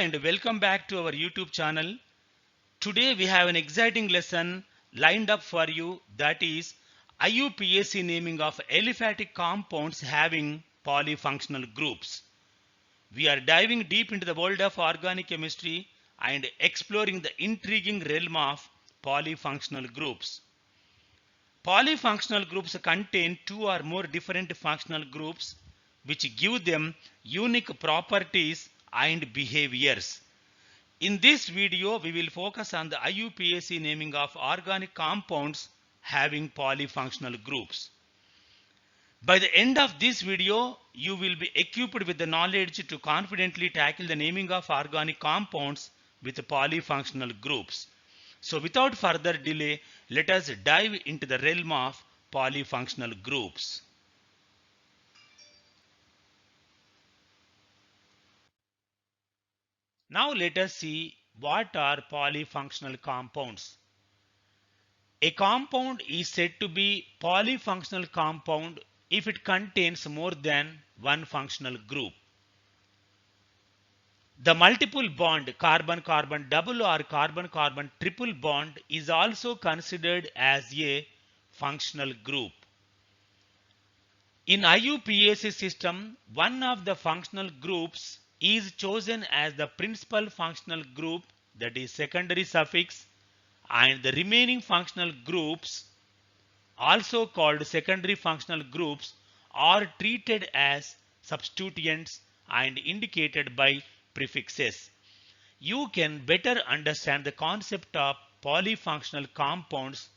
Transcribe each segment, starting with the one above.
and welcome back to our YouTube channel. Today we have an exciting lesson lined up for you, that is IUPAC naming of aliphatic compounds having polyfunctional groups. We are diving deep into the world of organic chemistry and exploring the intriguing realm of polyfunctional groups. Polyfunctional groups contain two or more different functional groups which give them unique properties and behaviors. In this video, we will focus on the IUPAC naming of organic compounds having polyfunctional groups. By the end of this video, you will be equipped with the knowledge to confidently tackle the naming of organic compounds with polyfunctional groups. So without further delay, let us dive into the realm of polyfunctional groups. Now let us see what are polyfunctional compounds. A compound is said to be polyfunctional compound if it contains more than one functional group. The multiple bond carbon-carbon double or carbon-carbon triple bond is also considered as a functional group. In IUPAC system, one of the functional groups is chosen as the principal functional group, that is secondary suffix, and the remaining functional groups, also called secondary functional groups, are treated as substituents and indicated by prefixes. You can better understand the concept of polyfunctional compounds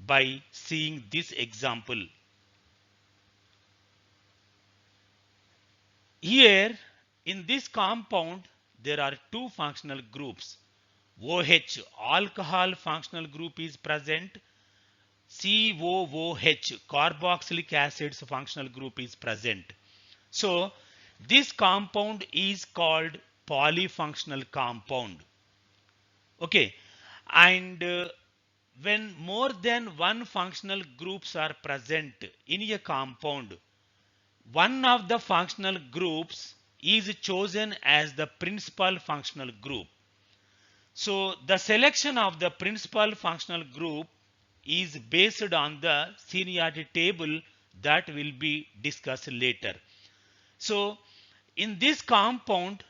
by seeing this example. Here, in this compound, there are two functional groups. OH, alcohol functional group is present. COOH, carboxylic acid's functional group is present. So, this compound is called polyfunctional compound. Okay, and when more than one functional groups are present in a compound, one of the functional groups is chosen as the principal functional group. So the selection of the principal functional group is based on the seniority table that will be discussed later. So in this compound,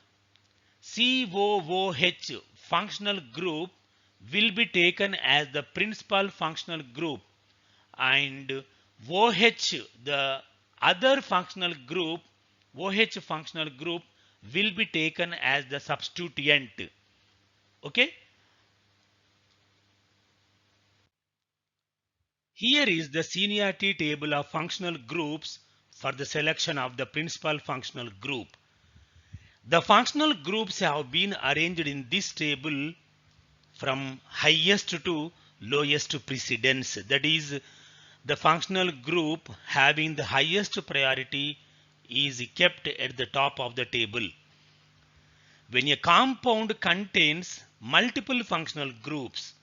COOH functional group will be taken as the principal functional group, and OH, the other functional group, OH functional group, will be taken as the substituent. Okay. Here is the seniority table of functional groups for the selection of the principal functional group. The functional groups have been arranged in this table from highest to lowest precedence. That is, the functional group having the highest priority is kept at the top of the table. When a compound contains multiple functional groups,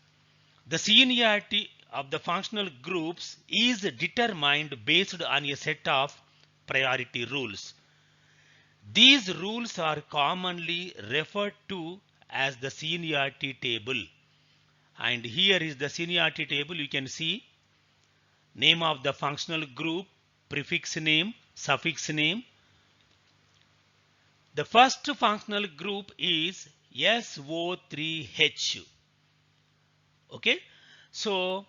the seniority of the functional groups is determined based on a set of priority rules. These rules are commonly referred to as the seniority table. And here is the seniority table. You can see name of the functional group, prefix name, suffix name. The first functional group is SO3H. Okay, so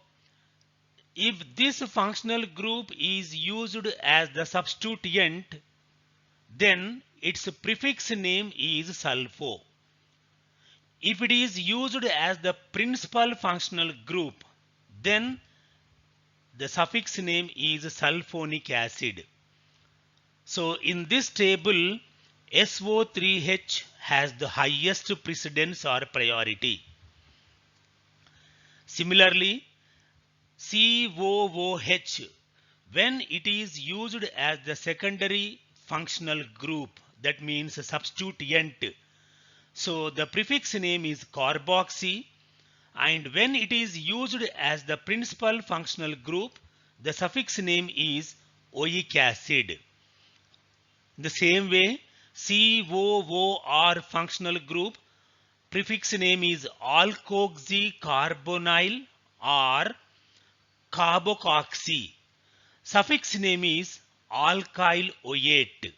if this functional group is used as the substituent, then its prefix name is sulfo. If it is used as the principal functional group, then the suffix name is sulfonic acid. So in this table, SO3H has the highest precedence or priority. Similarly, COOH, when it is used as the secondary functional group, that means substituent, so the prefix name is carboxy, and when it is used as the principal functional group, the suffix name is oic acid. In the same way, COOR functional group, Prefix name is alkoxycarbonyl or carbocoxy. Suffix name is alkyl oate.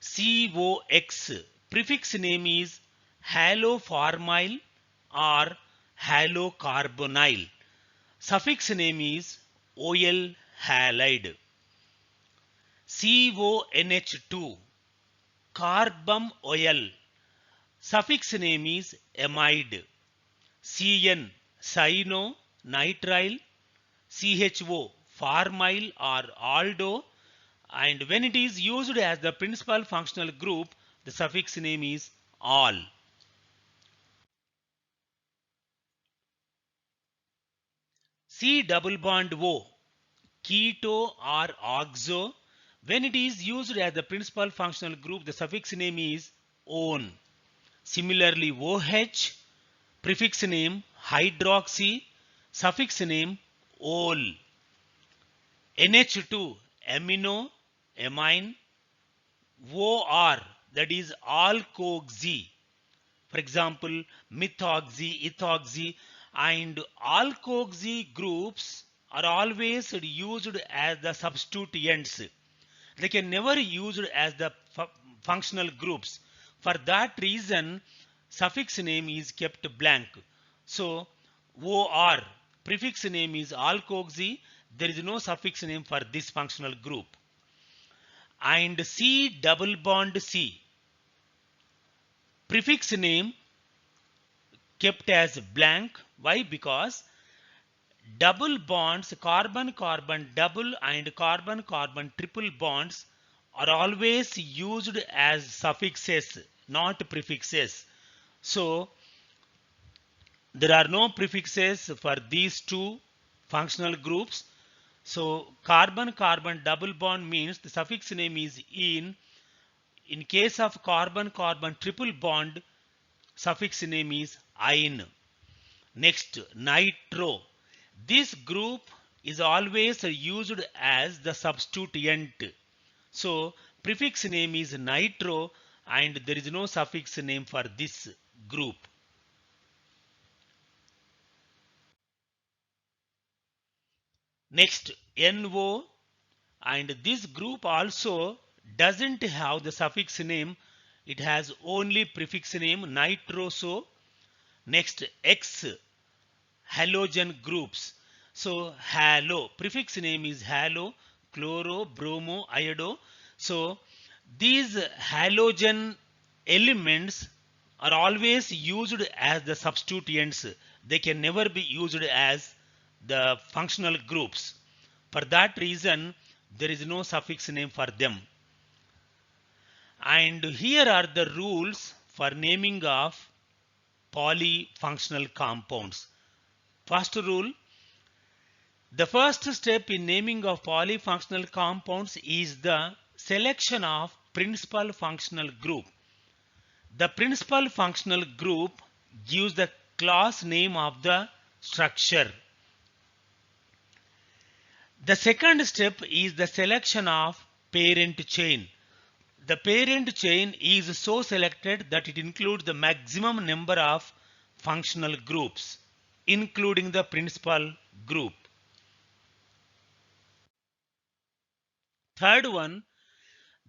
COX. Prefix name is haloformyl or halocarbonyl. Suffix name is OL halide. CONH2. Carbon oil. Suffix name is amide. CN. Cyano nitrile. CHO. Formyl or aldo. And when it is used as the principal functional group, the suffix name is all. C double bond O, keto or oxo. When it is used as the principal functional group, the suffix name is one. Similarly, OH, prefix name hydroxy, suffix name ol. NH2, amino, amine. OR, that is alkoxy. For example, methoxy, ethoxy, and alkoxy groups are always used as the substituents. They can never be used as the functional groups. For that reason, suffix name is kept blank. So, OR, prefix name is alkoxy. There is no suffix name for this functional group. And C double bond C, prefix name kept as blank. Why? Because double bonds, carbon-carbon double and carbon-carbon triple bonds are always used as suffixes, not prefixes. So, there are no prefixes for these two functional groups. So, carbon-carbon double bond means the suffix name is in. In case of carbon-carbon triple bond, suffix name is "-ine". Next, nitro. This group is always used as the substituent. So, prefix name is nitro and there is no suffix name for this group. Next, NO, and this group also doesn't have the suffix name. It has only prefix name nitroso. Next, X, halogen groups. So, halo, prefix name is halo, chloro, bromo, iodo. So, these halogen elements are always used as the substituents. They can never be used as the functional groups. For that reason, there is no suffix name for them. And here are the rules for naming of polyfunctional compounds. First rule, the first step in naming of polyfunctional compounds is the selection of principal functional group. The principal functional group gives the class name of the structure. The second step is the selection of parent chain. The parent chain is so selected that it includes the maximum number of functional groups, including the principal group. Third one,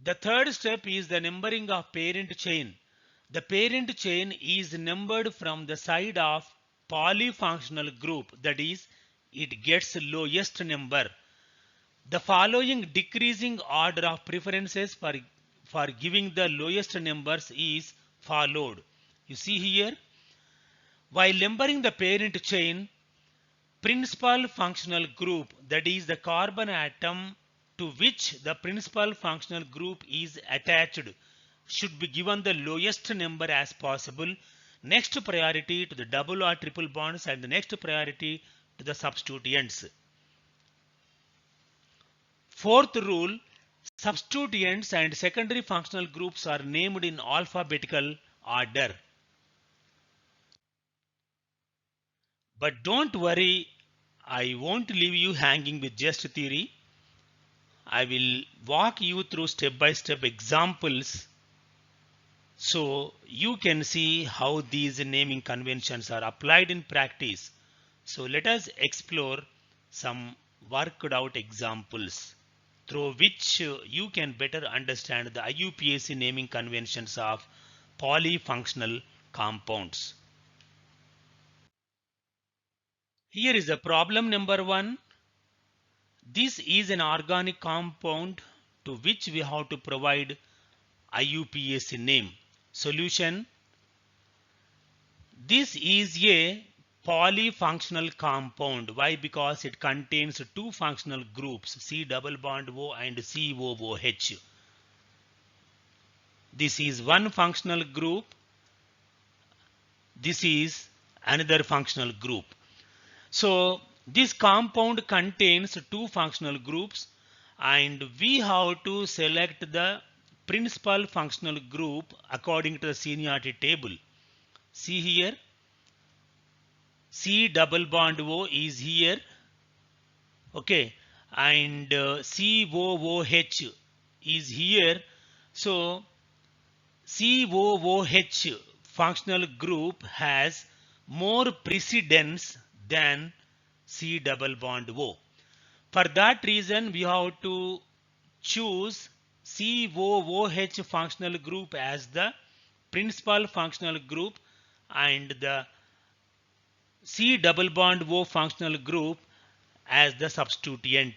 the third step is the numbering of parent chain. The parent chain is numbered from the side of polyfunctional group, that is, it gets lowest number. The following decreasing order of preferences for giving the lowest numbers is followed. You see here, while numbering the parent chain, principal functional group, that is the carbon atom to which the principal functional group is attached, should be given the lowest number as possible. Next priority to the double or triple bonds and the next priority to the substituents. Fourth rule, substituents and secondary functional groups are named in alphabetical order. But don't worry, I won't leave you hanging with just theory. I will walk you through step-by-step examples So you can see how these naming conventions are applied in practice. So let us explore some worked out examples through which you can better understand the IUPAC naming conventions of polyfunctional compounds. Here is the problem number 1. This is an organic compound to which we have to provide IUPAC name. Solution: this is a polyfunctional compound. Why? Because it contains two functional groups, C double bond O and COOH. This is one functional group. This is another functional group. So this compound contains two functional groups and we have to select the principal functional group according to the seniority table. See here, C double bond O is here, okay, and COOH is here. So COOH functional group has more precedence than C double bond O. For that reason, we have to choose COOH functional group as the principal functional group and the C double bond O functional group as the substituent.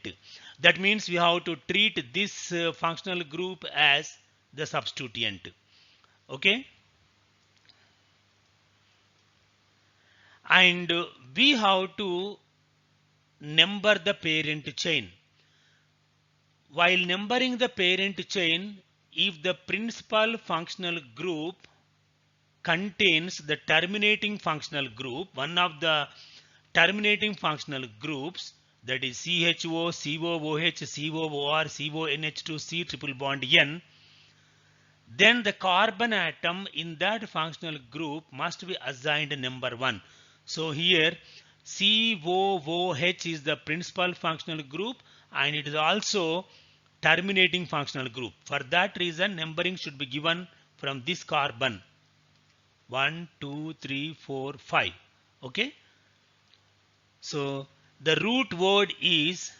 That means we have to treat this functional group as the substituent. Okay? And we have to number the parent chain. While numbering the parent chain, if the principal functional group contains the terminating functional group, one of the terminating functional groups, that is CHO, COOH, COOR, CONH2, C triple bond N, then the carbon atom in that functional group must be assigned number 1. So here COOH is the principal functional group and it is also terminating functional group. For that reason, numbering should be given from this carbon 1, 2, 3, 4, 5. Okay. So the root word is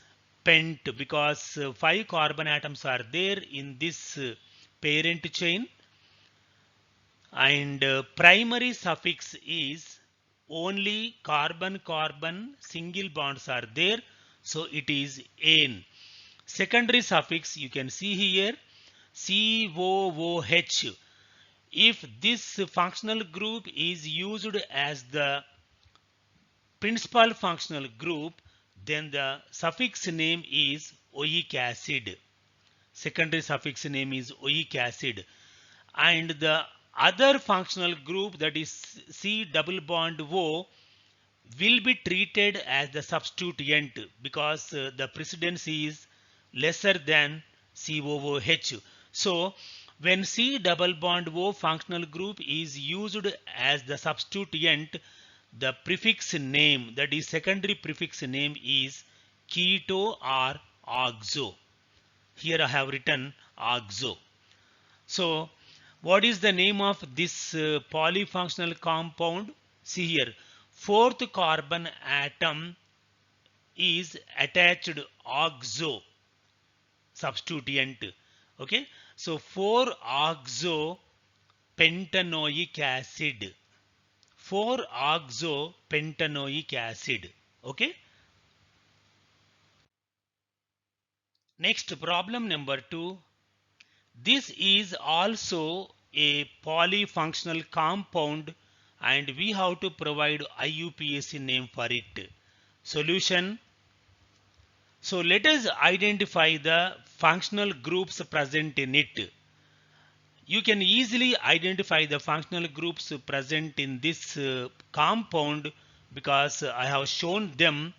pent because 5 carbon atoms are there in this parent chain, and primary suffix is only carbon carbon single bonds are there, so it is ane. Secondary suffix you can see here COOH. If this functional group is used as the principal functional group, then the suffix name is oic acid. Secondary suffix name is oic acid. And the other functional group, that is C double bond O, will be treated as the substituent because the precedence is lesser than COOH. So when C double bond O functional group is used as the substituent, the prefix name, that is secondary prefix name, is keto or oxo. Here I have written oxo. So what is the name of this polyfunctional compound? See here, fourth carbon atom is attached oxo substituent. Okay, so 4-oxo pentanoic acid. 4-oxo pentanoic acid. Okay. Next, problem number 2. This is also a polyfunctional compound and we have to provide IUPAC name for it. Solution. So let us identify the functional groups present in it. You can easily identify the functional groups present in this compound because I have shown them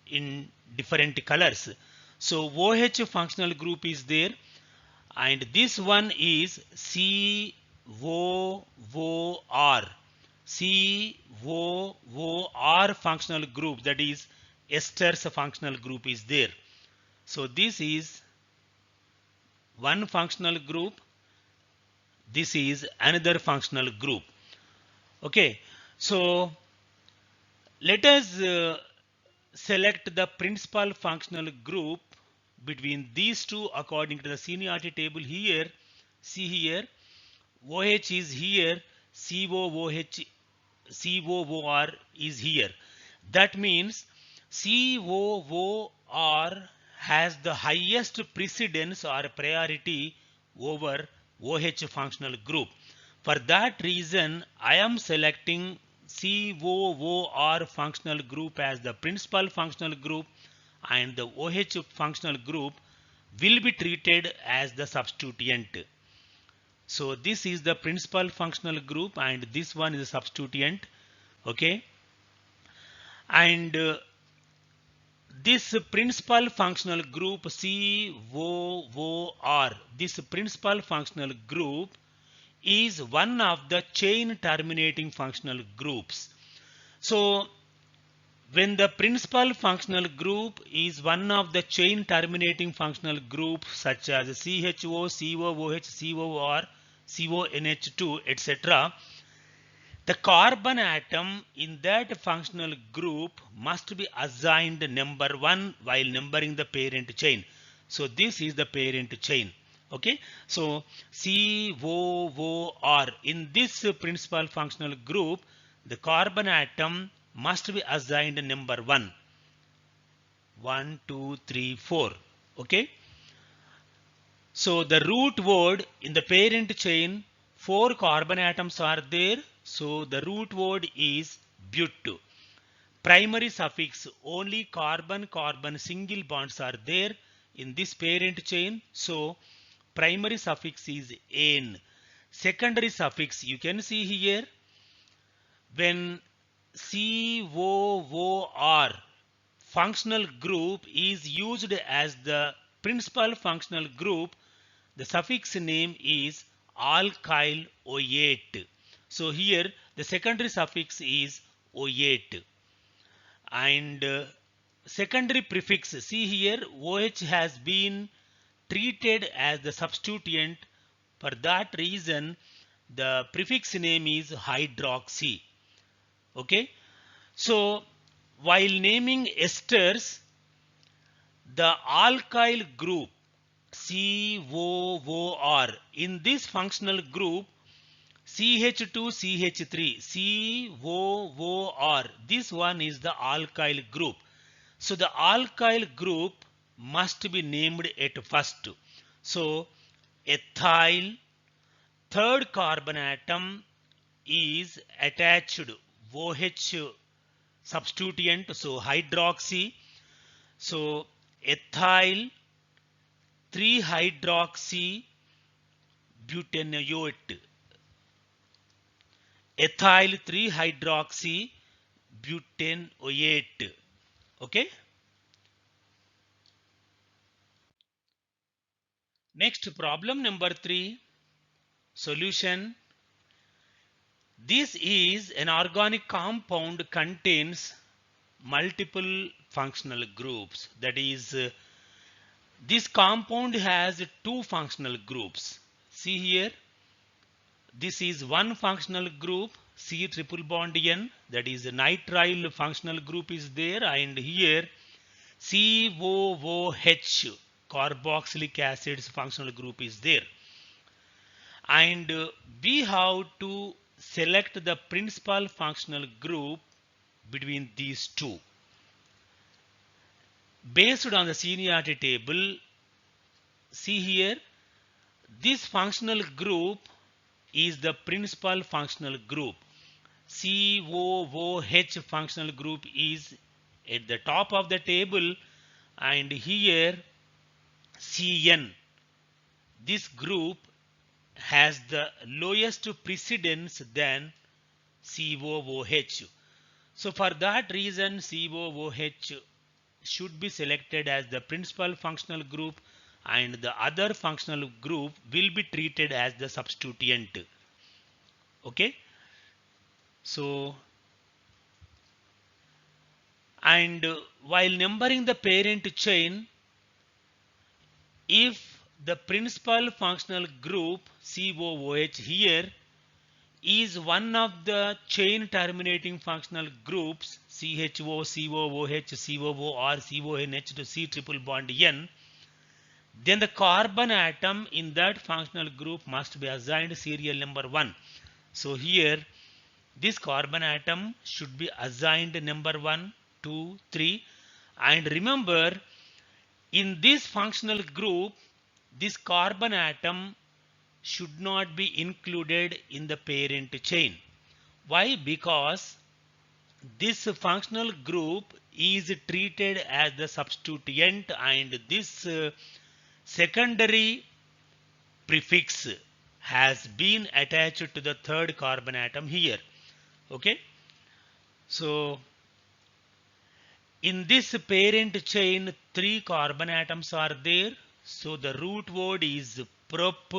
in different colors. So OH functional group is there and this one is COOR. COOR functional group, that is esters functional group is there. So this is one functional group. This is another functional group. Okay, so let us select the principal functional group between these two according to the seniority table here. See here, OH is here, COOH, COOR is here. That means COOR has the highest precedence or priority over OH functional group. For that reason, I am selecting COOR functional group as the principal functional group, and the OH functional group will be treated as the substituent. So this is the principal functional group and this one is a substituent. Okay, and this principal functional group COOR, this principal functional group is one of the chain terminating functional groups. So when the principal functional group is one of the chain terminating functional groups such as CHO, COOH, COR, CONH2, etc., the carbon atom in that functional group must be assigned number 1 while numbering the parent chain. So this is the parent chain. Okay, so COOR in this principal functional group, the carbon atom must be assigned number 1. 1, 2, 3, 4. Okay, so the root word in the parent chain, 4 carbon atoms are there. So the root word is but. Primary suffix, only carbon-carbon single bonds are there in this parent chain. So primary suffix is ane. Secondary suffix, you can see here, when COOR functional group is used as the principal functional group, the suffix name is alkyl OH. So here the secondary suffix is OH, and secondary prefix, see here, OH has been treated as the substituent. For that reason the prefix name is hydroxy. Okay, so while naming esters, the alkyl group COOR in this functional group, CH2 CH3 COOR, this one is the alkyl group. So the alkyl group must be named at first. So ethyl, third carbon atom is attached OH substituent, so hydroxy. So ethyl 3-hydroxy butanoate, ethyl 3-hydroxy butanoate. Okay, next problem number 3, solution. This is an organic compound contains multiple functional groups. That is, this compound has 2 functional groups. See here, this is one functional group, C triple bond N, that is a nitrile functional group is there, and here COOH carboxylic acids functional group is there. And we have to select the principal functional group between these two. Based on the seniority table, see here, this functional group is the principal functional group. COOH functional group is at the top of the table, and here CN, this group has the lowest precedence than COOH. So for that reason COOH should be selected as the principal functional group, and the other functional group will be treated as the substituent. Okay, so and while numbering the parent chain, if the principal functional group COOH here is one of the chain terminating functional groups CHO, COOH, COO or CONH to C triple bond N, then the carbon atom in that functional group must be assigned serial number 1. So here this carbon atom should be assigned number 1, 2, 3, and remember in this functional group this carbon atom should not be included in the parent chain. Why? Because this functional group is treated as the substituent and this secondary prefix has been attached to the third carbon atom here. Okay, so in this parent chain 3 carbon atoms are there. So the root word is prop,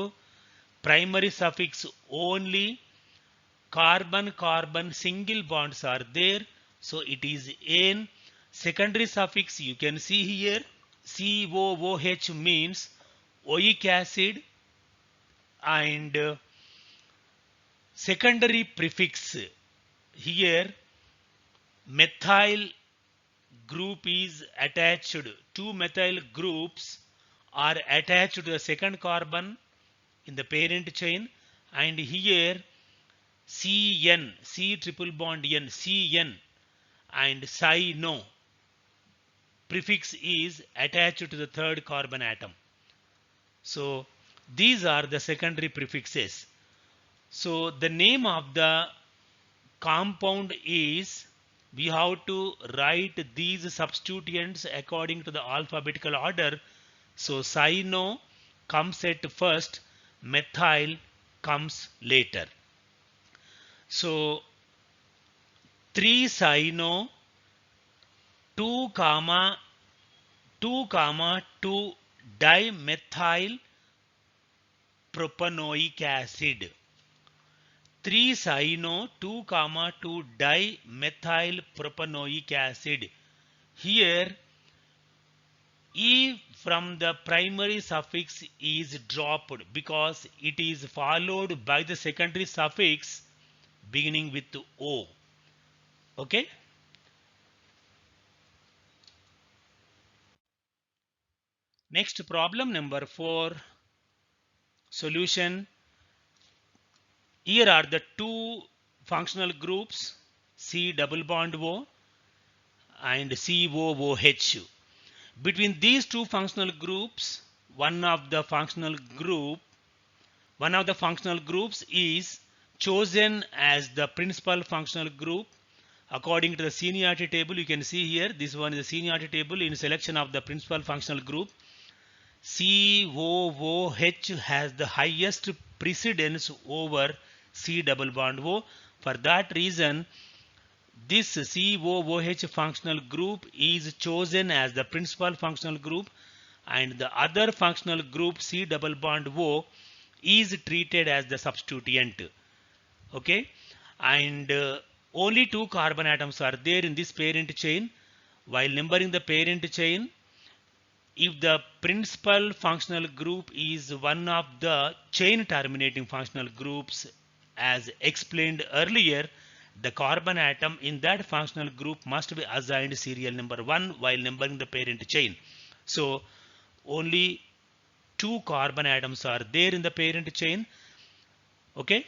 primary suffix only, carbon carbon single bonds are there, so it is N. Secondary suffix you can see here COOH means oic acid, and secondary prefix here methyl group is attached. 2 methyl groups are attached to the second carbon in the parent chain, and here CN, C triple bond N, CN and cyno prefix is attached to the third carbon atom. So these are the secondary prefixes. So the name of the compound is, we have to write these substituents according to the alphabetical order. So cyno comes at first, methyl comes later. So 3 cyno 2 comma 2 dimethyl propanoic acid. 3 cyno 2 dimethyl propanoic acid. Here E from the primary suffix is dropped because it is followed by the secondary suffix beginning with O. Okay. Next, problem number 4. Solution. Here are the 2 functional groups C double bond O and COOH. Between these 2 functional groups, one of the functional groups is chosen as the principal functional group according to the seniority table. You can see here, this one is the seniority table in selection of the principal functional group. COOH has the highest precedence over C double bond O. For that reason, this COOH functional group is chosen as the principal functional group, and the other functional group C double bond O is treated as the substituent. Okay, and only 2 carbon atoms are there in this parent chain. While numbering the parent chain, if the principal functional group is one of the chain terminating functional groups as explained earlier, the carbon atom in that functional group must be assigned serial number 1 while numbering the parent chain. So only 2 carbon atoms are there in the parent chain. Okay,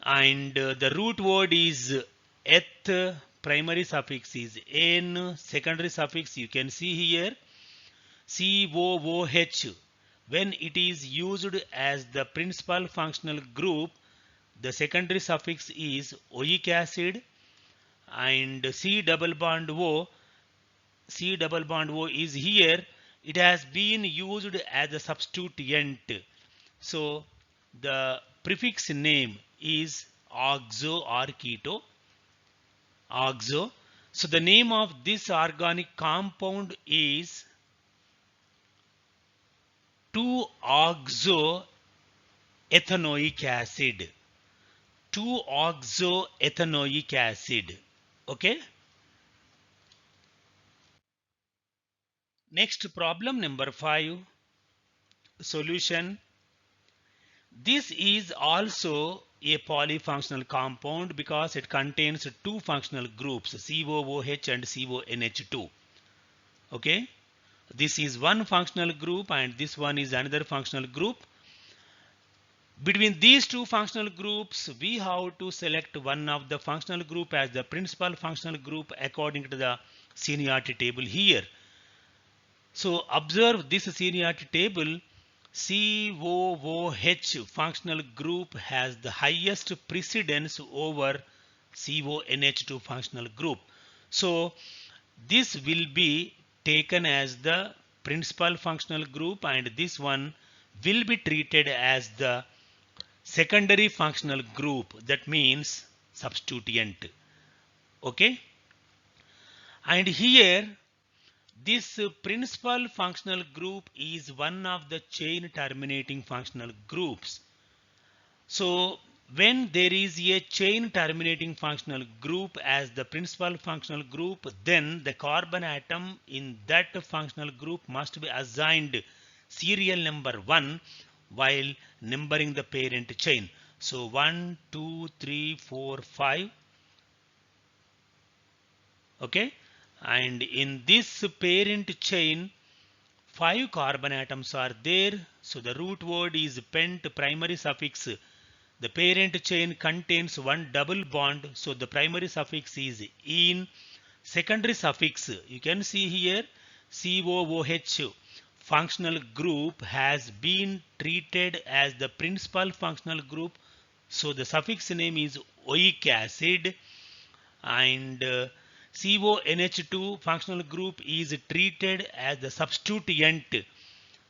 and the root word is eth, primary suffix is n, secondary suffix you can see here COOH. When it is used as the principal functional group, the secondary suffix is oic acid, and C double bond O is here. It has been used as a substituent. So the prefix name is oxo or keto. Oxo. So the name of this organic compound is 2-oxoethanoic acid. 2-oxoethanoic acid. Okay. Next, problem number 5. Solution. This is also a polyfunctional compound because it contains two functional groups COOH and CONH2. Okay, this is one functional group and this one is another functional group. Between these two functional groups, we have to select one of the functional group as the principal functional group according to the seniority table here. So observe this seniority table. COOH functional group has the highest precedence over CONH2 functional group. So this will be taken as the principal functional group and this one will be treated as the secondary functional group, that means substituent. Okay, and here this principal functional group is one of the chain terminating functional groups. So when there is a chain terminating functional group as the principal functional group, then the carbon atom in that functional group must be assigned serial number 1 while numbering the parent chain. So 1, 2, 3, 4, 5. Okay, and in this parent chain 5 carbon atoms are there. So the root word is pent primary suffix. The parent chain contains one double bond, so the primary suffix is in. Secondary suffix, you can see here COOH functional group has been treated as the principal functional group, so the suffix name is oic acid, and CONH2 functional group is treated as the substituent,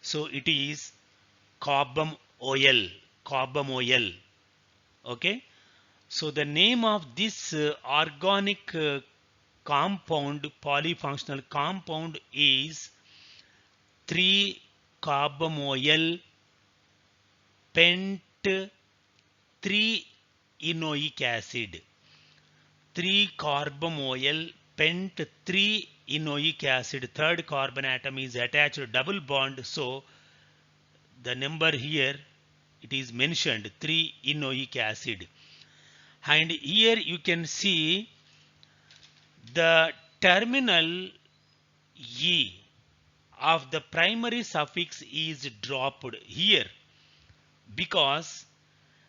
so it is carbon oil. Okay, so the name of this organic compound, polyfunctional compound, is 3-carbamoyl pent 3-enoic acid. 3-carbamoyl pent 3-enoic acid. Third carbon atom is attached to double bond, so the number here it is mentioned 3-enoic acid. And here you can see the terminal E of the primary suffix is dropped here because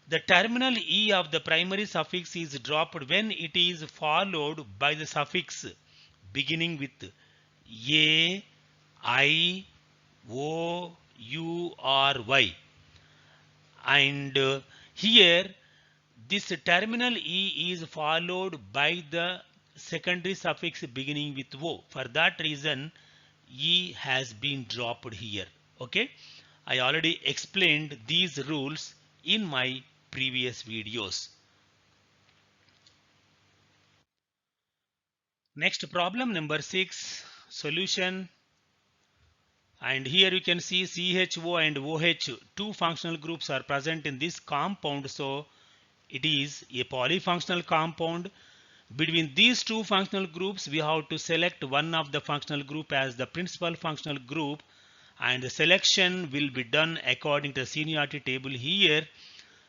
the terminal E of the primary suffix is dropped when it is followed by the suffix beginning with A, I, O, U or Y. And here this terminal E is followed by the secondary suffix beginning with O. For that reason E has been dropped here. Okay, I already explained these rules in my previous videos. Next, problem number 6, solution. And here you can see CHO and OH, two functional groups are present in this compound, so it is a polyfunctional compound. Between these two functional groups, we have to select one of the functional group as the principal functional group, and the selection will be done according to the seniority table here.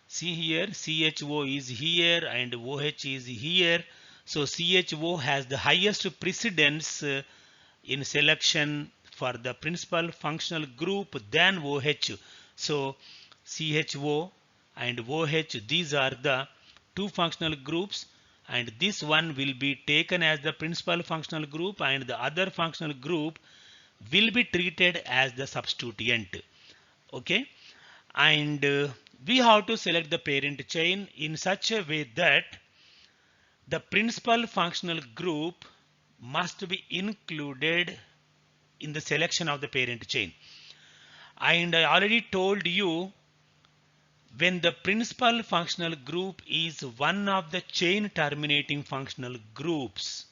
See here, CHO is here and OH is here. So CHO has the highest precedence in selection for the principal functional group than OH. So CHO and OH, these are the two functional groups, and this one will be taken as the principal functional group and the other functional group will be treated as the substituent. Okay, and we have to select the parent chain in such a way that the principal functional group must be included in the selection of the parent chain. And I already told you, when the principal functional group is one of the chain terminating functional groups,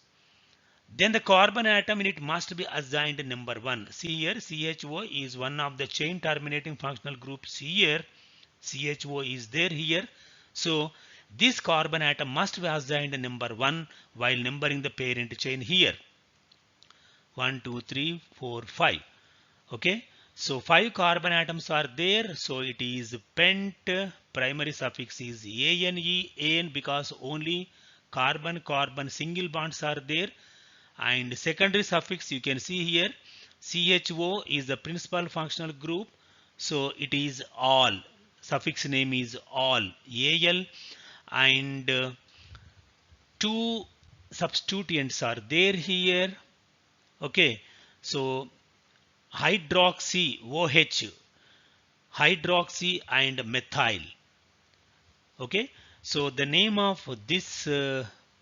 then the carbon atom in it must be assigned number 1. See here, CHO is one of the chain terminating functional groups here. CHO is there here. So this carbon atom must be assigned number 1 while numbering the parent chain here. 1, 2, 3, 4, 5. Okay. So 5 carbon atoms are there. So it is pent. Primary suffix is ANE because only carbon single bonds are there. And secondary suffix you can see here CHO is the principal functional group. So it is all. Suffix name is all. AL and two substituents are there here. Okay. So hydroxy OH, hydroxy and methyl. Okay, so the name of this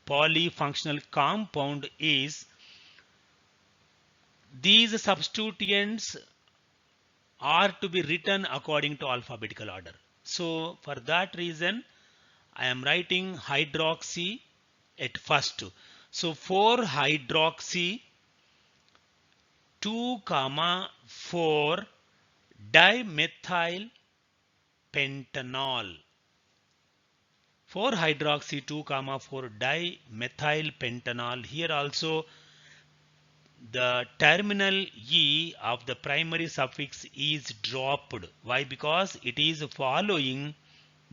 polyfunctional compound is, these substituents are to be written according to alphabetical order. So for that reason I am writing hydroxy at first. So 4 hydroxy 2 comma 4 dimethyl pentanol. 4 hydroxy 2 comma 4 dimethyl pentanol. Here also the terminal E of the primary suffix is dropped. Why? Because it is following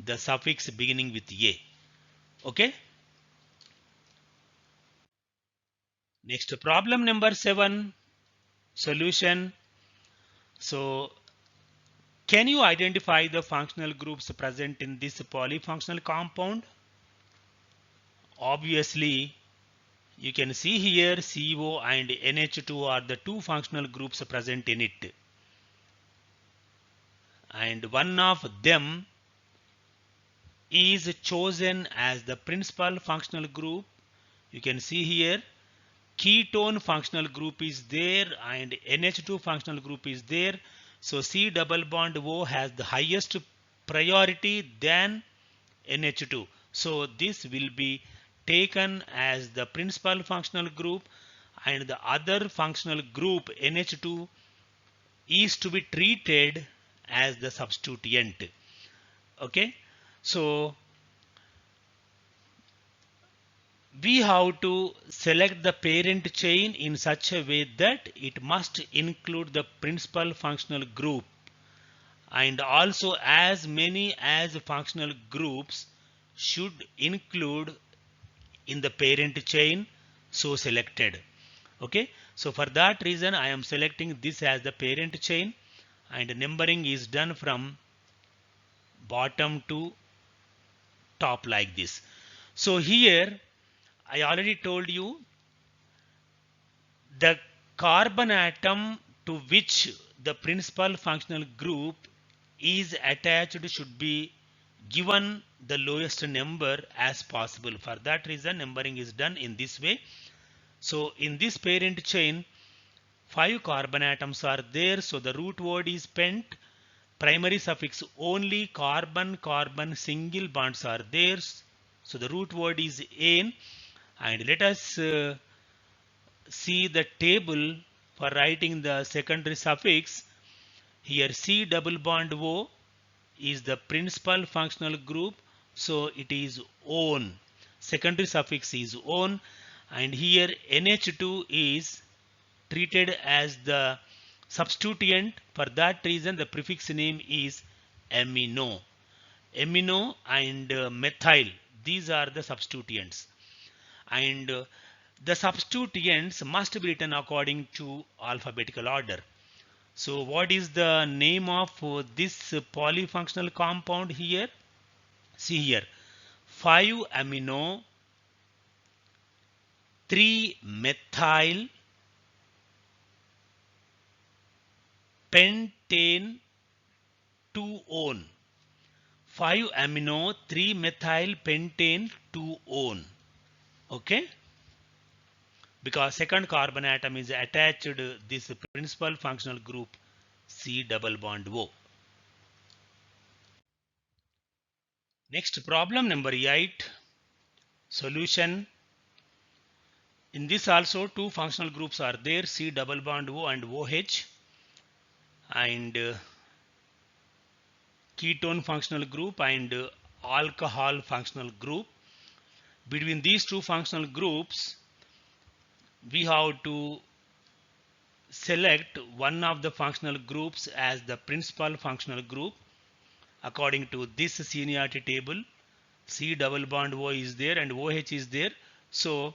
the suffix beginning with A. Okay. Next, problem number 7, solution. So can you identify the functional groups present in this polyfunctional compound? Obviously, you can see here CO and NH2 are the two functional groups present in it. And one of them is chosen as the principal functional group. You can see here ketone functional group is there and NH2 functional group is there. So C double bond O has the highest priority than NH2. So this will be taken as the principal functional group, and the other functional group NH2 is to be treated as the substituent. Okay, so we have to select the parent chain in such a way that it must include the principal functional group, and also as many as functional groups should include in the parent chain so selected. Okay, so for that reason I am selecting this as the parent chain, and numbering is done from bottom to top like this. So here I already told you the carbon atom to which the principal functional group is attached should be given the lowest number as possible. For that reason numbering is done in this way. So in this parent chain 5 carbon atoms are there, so the root word is pent. Primary suffix only carbon single bonds are there, so the root word is ane. And let us see the table for writing the secondary suffix. Here C double bond O is the principal functional group, so it is one. Secondary suffix is one, and here NH2 is treated as the substituent. For that reason the prefix name is amino. Amino and methyl, these are the substituents, and the substituents must be written according to alphabetical order. So what is the name of this polyfunctional compound here? See here 5 amino 3 methyl pentane 2 one. 5 amino 3 methyl pentane 2 one. Okay, because second carbon atom is attached this principal functional group C double bond O. Next, problem number 8, solution. In this also two functional groups are there, C double bond O and OH, and ketone functional group and alcohol functional group. Between these two functional groups we have to select one of the functional groups as the principal functional group according to this seniority table. C double bond O is there and OH is there. So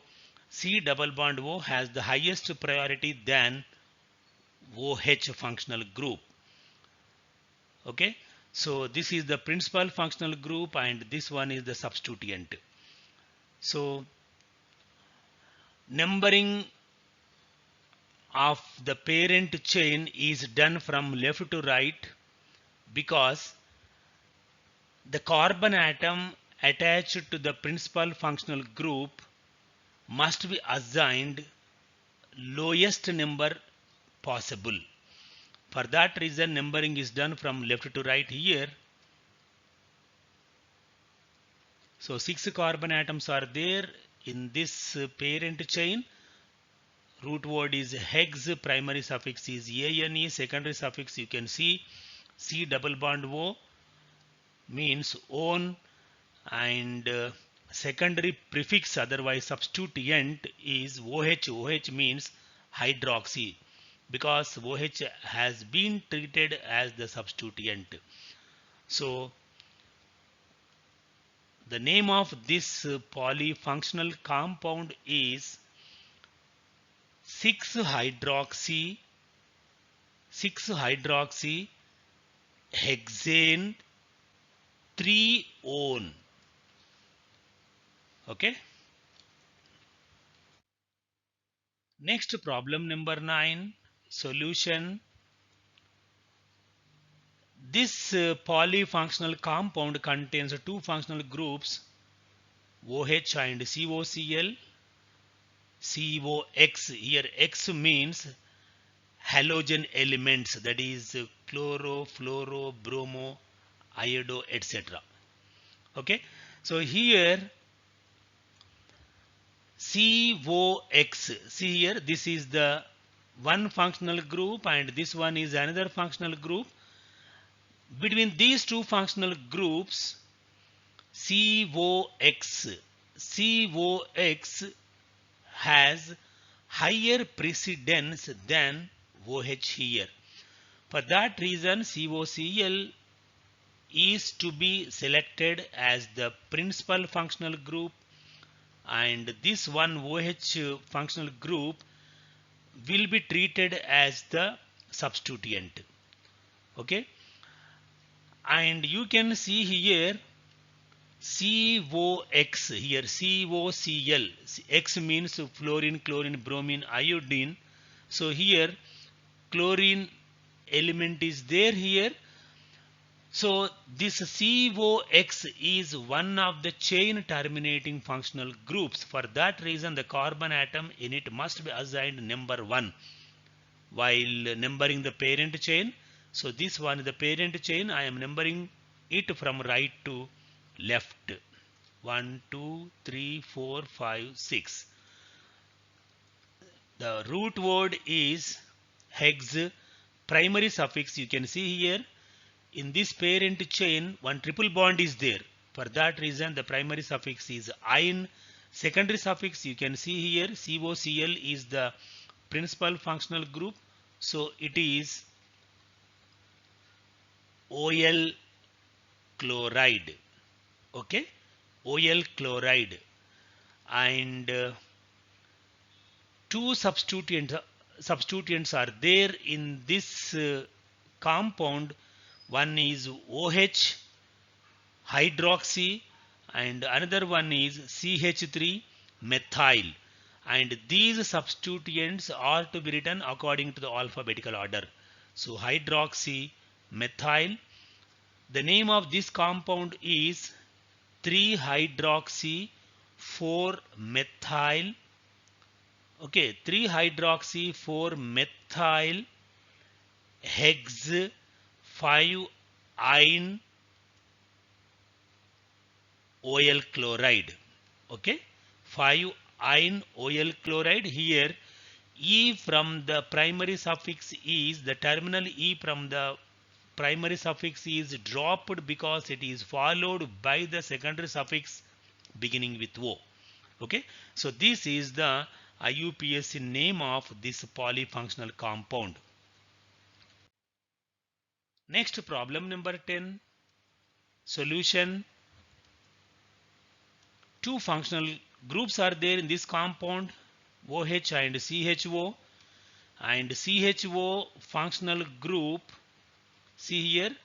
C double bond O has the highest priority than OH functional group. Okay, so this is the principal functional group and this one is the substituent. So numbering of the parent chain is done from left to right because the carbon atom attached to the principal functional group must be assigned lowest number possible. For that reason, numbering is done from left to right here. So 6 carbon atoms are there in this parent chain. Root word is hex, primary suffix is ane, secondary suffix you can see C double bond O means own, and secondary prefix otherwise substituent is OH. OH means hydroxy because OH has been treated as the substituent. So the name of this polyfunctional compound is 6-hydroxy hexane 3-one. Okay. Next, problem number 9. Solution. This polyfunctional compound contains two functional groups OH and COCl. COX, here X means halogen elements, that is chloro, fluoro, bromo, iodo, etc. Okay, so here COX, see here, this is the one functional group and this one is another functional group. Between these two functional groups, COX has higher precedence than OH here. For that reason, COCl is to be selected as the principal functional group and this one OH functional group will be treated as the substituent. Okay, and you can see here COX, here COCl, X means fluorine, chlorine, bromine, iodine. So here chlorine element is there here. So this COX is one of the chain terminating functional groups. For that reason, the carbon atom in it must be assigned number 1 while numbering the parent chain. So this one is the parent chain. I am numbering it from right to left. 1, 2, 3, 4, 5, 6. The root word is hex. Primary suffix you can see here. In this parent chain, one triple bond is there. For that reason, the primary suffix is ine. Secondary suffix you can see here. COCl is the principal functional group. So it is OL chloride. Okay, OL chloride, and two substituents are there in this compound. One is OH hydroxy and another one is CH3 methyl, and these substituents are to be written according to the alphabetical order. So hydroxy methyl, the name of this compound is 3-hydroxy 4-methyl. Okay, 3-hydroxy 4-methyl hex 5-ine OL chloride. Okay, 5-ine OL chloride. Here E from the primary suffix is, the terminal E from the primary suffix is dropped because it is followed by the secondary suffix beginning with O. Okay, so this is the IUPAC name of this polyfunctional compound. Next, problem number 10. Solution. Two functional groups are there in this compound, OH and CHO, and CHO functional group, see here,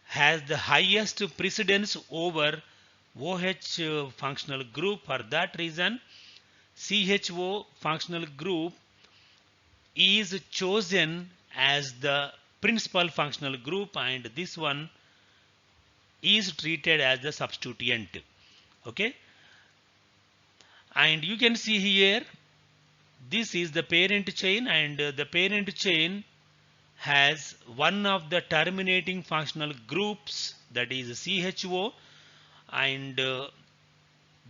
has the highest precedence over OH functional group. For that reason, CHO functional group is chosen as the principal functional group, and this one is treated as the substituent. Okay, and you can see here this is the parent chain, and the parent chain has one of the terminating functional groups, that is CHO, and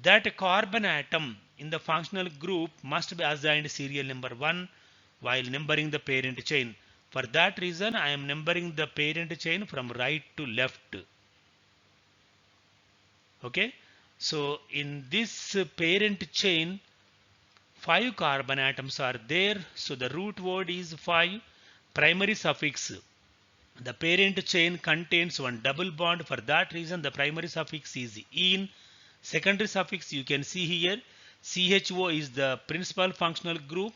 that carbon atom in the functional group must be assigned serial number 1 while numbering the parent chain. For that reason, I am numbering the parent chain from right to left. Okay, so in this parent chain 5 carbon atoms are there, so the root word is 5. Primary suffix, the parent chain contains one double bond, for that reason the primary suffix is in. Secondary suffix, you can see here, CHO is the principal functional group.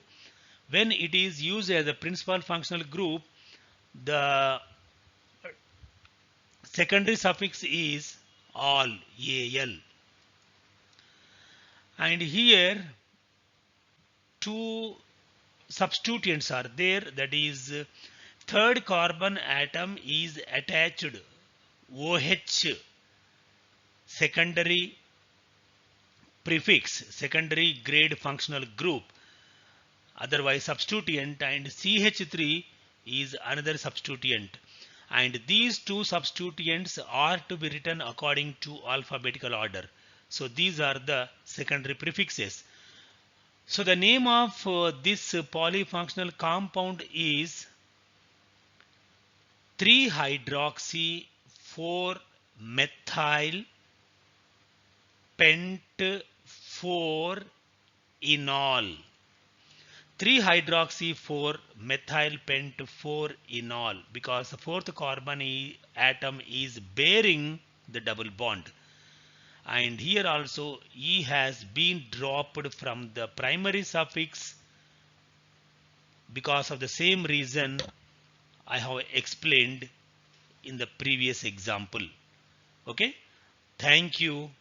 When it is used as a principal functional group, the secondary suffix is all, AL. And here two substituents are there, that is third carbon atom is attached OH secondary prefix, secondary grade functional group, otherwise substituent, and CH3 is another substituent, and these two substituents are to be written according to alphabetical order. So these are the secondary prefixes. So the name of this polyfunctional compound is 3-hydroxy 4-methyl pent 4 enol. 3-hydroxy 4-methyl pent 4 enol, because the fourth carbon atom is bearing the double bond. And here also E has been dropped from the primary suffix because of the same reason I have explained in the previous example. Okay, thank you.